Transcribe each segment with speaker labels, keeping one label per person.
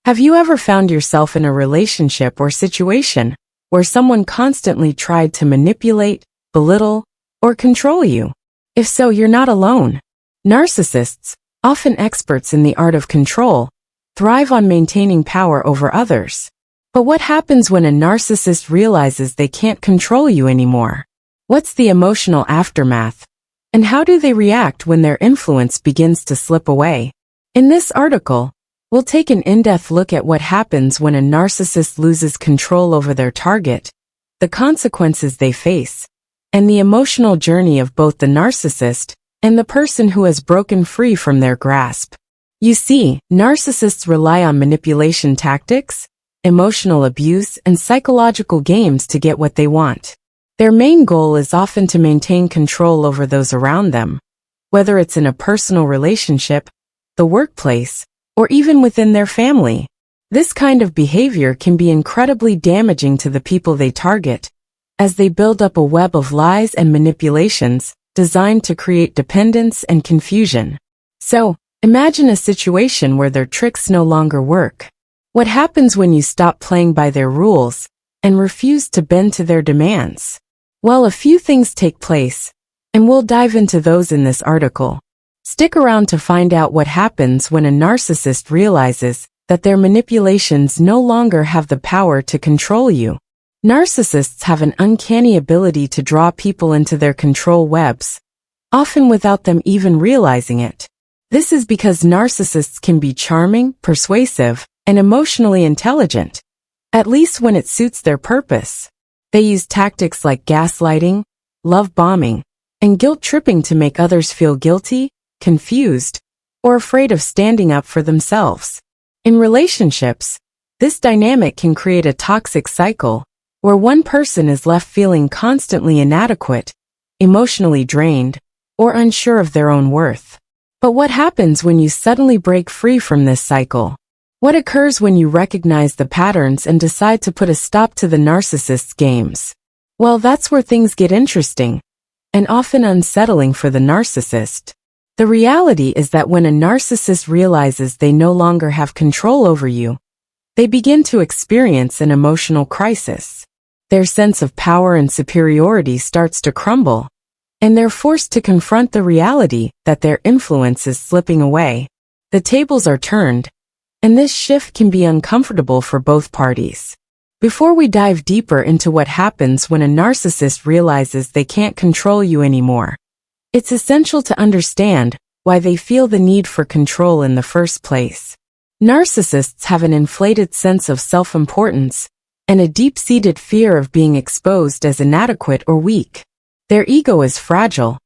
Speaker 1: Have you ever found yourself in a relationship or situation where someone constantly tried to manipulate, belittle, or control you? If so, you're not alone. Narcissists, often experts in the art of control, thrive on maintaining power over others. But what happens when a narcissist realizes they can't control you anymore? What's the emotional aftermath? And how do they react when their influence begins to slip away? In this article, we'll take an in-depth look at what happens when a narcissist loses control over their target, the consequences they face, and the emotional journey of both the narcissist and the person who has broken free from their grasp. You see, narcissists rely on manipulation tactics, emotional abuse, and psychological games to get what they want. Their main goal is often to maintain control over those around them, whether it's in a personal relationship, the workplace, or even within their family. This kind of behavior can be incredibly damaging to the people they target, as they build up a web of lies and manipulations designed to create dependence and confusion. So, imagine a situation where their tricks no longer work. What happens when you stop playing by their rules and refuse to bend to their demands? Well, a few things take place, and we'll dive into those in this article. Stick around to find out what happens when a narcissist realizes that their manipulations no longer have the power to control you. Narcissists have an uncanny ability to draw people into their control webs, often without them even realizing it. This is because narcissists can be charming, persuasive, and emotionally intelligent, at least when it suits their purpose. They use tactics like gaslighting, love bombing, and guilt tripping to make others feel guilty, confused, or afraid of standing up for themselves. In relationships, this dynamic can create a toxic cycle where one person is left feeling constantly inadequate, emotionally drained, or unsure of their own worth. But what happens when you suddenly break free from this cycle? What occurs when you recognize the patterns and decide to put a stop to the narcissist's games? Well, that's where things get interesting, and often unsettling for the narcissist. The reality is that when a narcissist realizes they no longer have control over you, they begin to experience an emotional crisis. Their sense of power and superiority starts to crumble, and they're forced to confront the reality that their influence is slipping away. The tables are turned, and this shift can be uncomfortable for both parties. Before we dive deeper into what happens when a narcissist realizes they can't control you anymore, it's essential to understand why they feel the need for control in the first place. Narcissists have an inflated sense of self-importance and a deep-seated fear of being exposed as inadequate or weak. Their ego is fragile,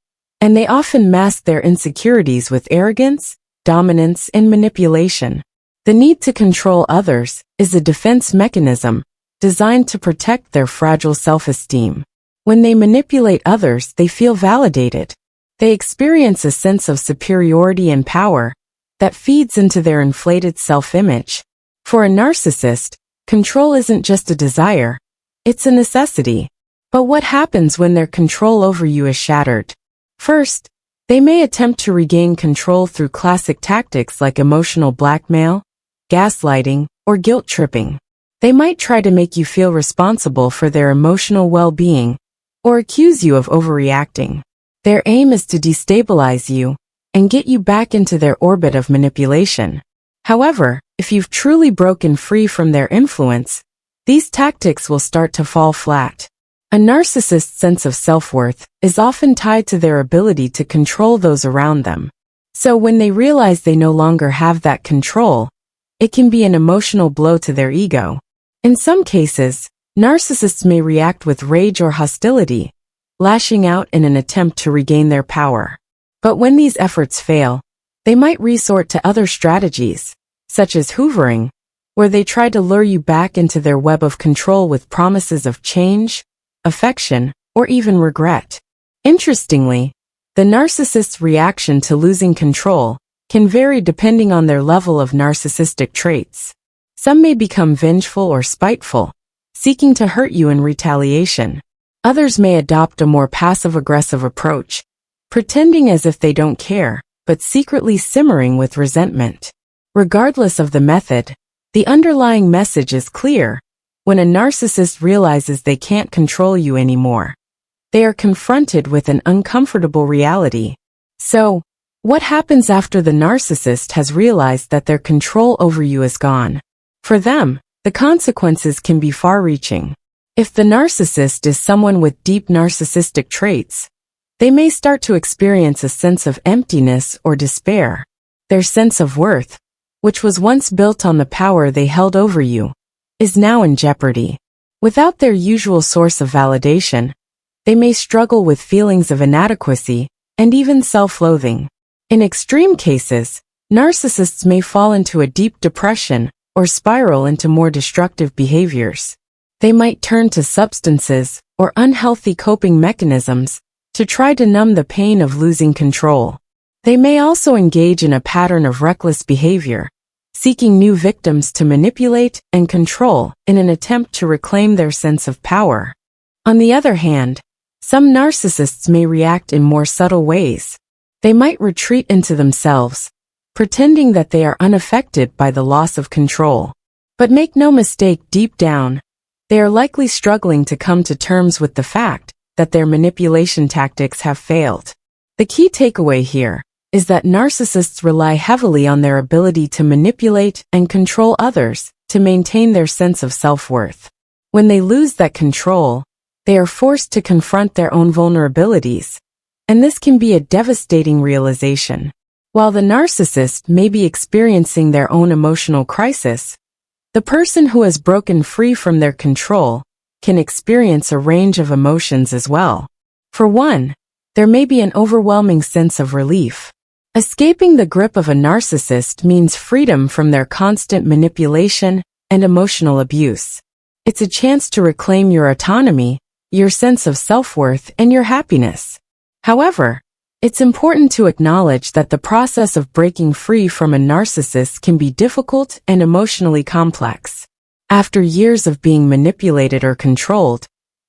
Speaker 1: and they often mask their insecurities with arrogance, dominance, and manipulation. The need to control others is a defense mechanism designed to protect their fragile self-esteem. When they manipulate others, they feel validated. They experience a sense of superiority and power that feeds into their inflated self-image. For a narcissist, control isn't just a desire, it's a necessity. But what happens when their control over you is shattered? First, they may attempt to regain control through classic tactics like emotional blackmail, gaslighting, or guilt tripping. They might try to make you feel responsible for their emotional well-being, or accuse you of overreacting. Their aim is to destabilize you and get you back into their orbit of manipulation. However, if you've truly broken free from their influence, these tactics will start to fall flat. A narcissist's sense of self-worth is often tied to their ability to control those around them. So when they realize they no longer have that control, it can be an emotional blow to their ego. In some cases, narcissists may react with rage or hostility, lashing out in an attempt to regain their power. But when these efforts fail, they might resort to other strategies, such as hoovering, where they try to lure you back into their web of control with promises of change, affection, or even regret. Interestingly, the narcissist's reaction to losing control can vary depending on their level of narcissistic traits. Some may become vengeful or spiteful, seeking to hurt you in retaliation. Others may adopt a more passive-aggressive approach, pretending as if they don't care, but secretly simmering with resentment. Regardless of the method, The underlying message is clear. When a narcissist realizes they can't control you anymore, they are confronted with an uncomfortable reality. So, what happens after the narcissist has realized that their control over you is gone? For them, the consequences can be far-reaching. If the narcissist is someone with deep narcissistic traits, they may start to experience a sense of emptiness or despair. Their sense of worth, which was once built on the power they held over you, is now in jeopardy. Without their usual source of validation, they may struggle with feelings of inadequacy and even self-loathing. In extreme cases, narcissists may fall into a deep depression or spiral into more destructive behaviors. They might turn to substances or unhealthy coping mechanisms to try to numb the pain of losing control. They may also engage in a pattern of reckless behavior, seeking new victims to manipulate and control in an attempt to reclaim their sense of power. On the other hand, some narcissists may react in more subtle ways. They might retreat into themselves, pretending that they are unaffected by the loss of control. But make no mistake, deep down, they are likely struggling to come to terms with the fact that their manipulation tactics have failed. The key takeaway here is that narcissists rely heavily on their ability to manipulate and control others to maintain their sense of self-worth. When they lose that control, they are forced to confront their own vulnerabilities, and this can be a devastating realization. While the narcissist may be experiencing their own emotional crisis, the person who has broken free from their control can experience a range of emotions as well. For one, there may be an overwhelming sense of relief. Escaping the grip of a narcissist means freedom from their constant manipulation and emotional abuse. It's a chance to reclaim your autonomy, your sense of self-worth, and your happiness. However, it's important to acknowledge that the process of breaking free from a narcissist can be difficult and emotionally complex. After years of being manipulated or controlled,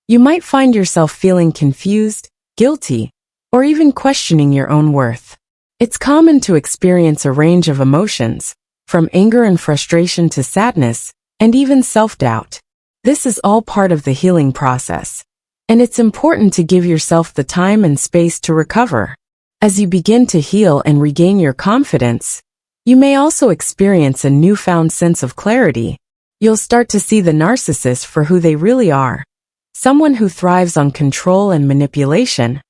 Speaker 1: you might find yourself feeling confused, guilty, or even questioning your own worth. It's common to experience a range of emotions, from anger and frustration to sadness, and even self-doubt. This is all part of the healing process, and it's important to give yourself the time and space to recover. As you begin to heal and regain your confidence, you may also experience a newfound sense of clarity. You'll start to see the narcissist for who they really are, someone who thrives on control and manipulation,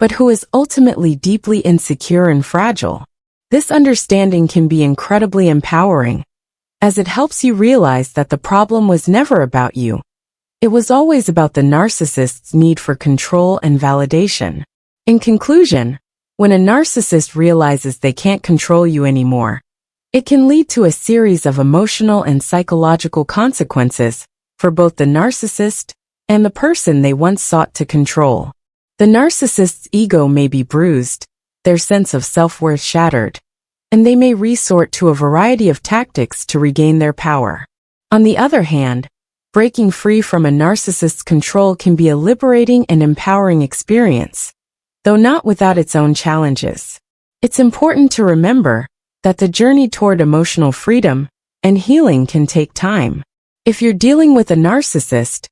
Speaker 1: but who is ultimately deeply insecure and fragile. This understanding can be incredibly empowering, as it helps you realize that the problem was never about you. It was always about the narcissist's need for control and validation. In conclusion, when a narcissist realizes they can't control you anymore, it can lead to a series of emotional and psychological consequences for both the narcissist and the person they once sought to control. The narcissist's ego may be bruised, their sense of self-worth shattered, and they may resort to a variety of tactics to regain their power. On the other hand, breaking free from a narcissist's control can be a liberating and empowering experience, though not without its own challenges. It's important to remember that the journey toward emotional freedom and healing can take time. If you're dealing with a narcissist,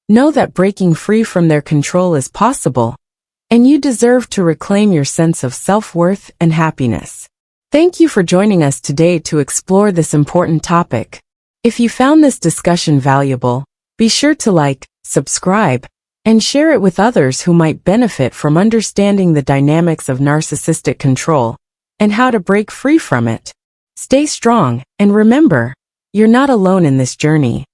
Speaker 1: know that breaking free from their control is possible, and you deserve to reclaim your sense of self-worth and happiness. Thank you for joining us today to explore this important topic. If you found this discussion valuable, be sure to like, subscribe, and share it with others who might benefit from understanding the dynamics of narcissistic control and how to break free from it. Stay strong, and remember, you're not alone in this journey.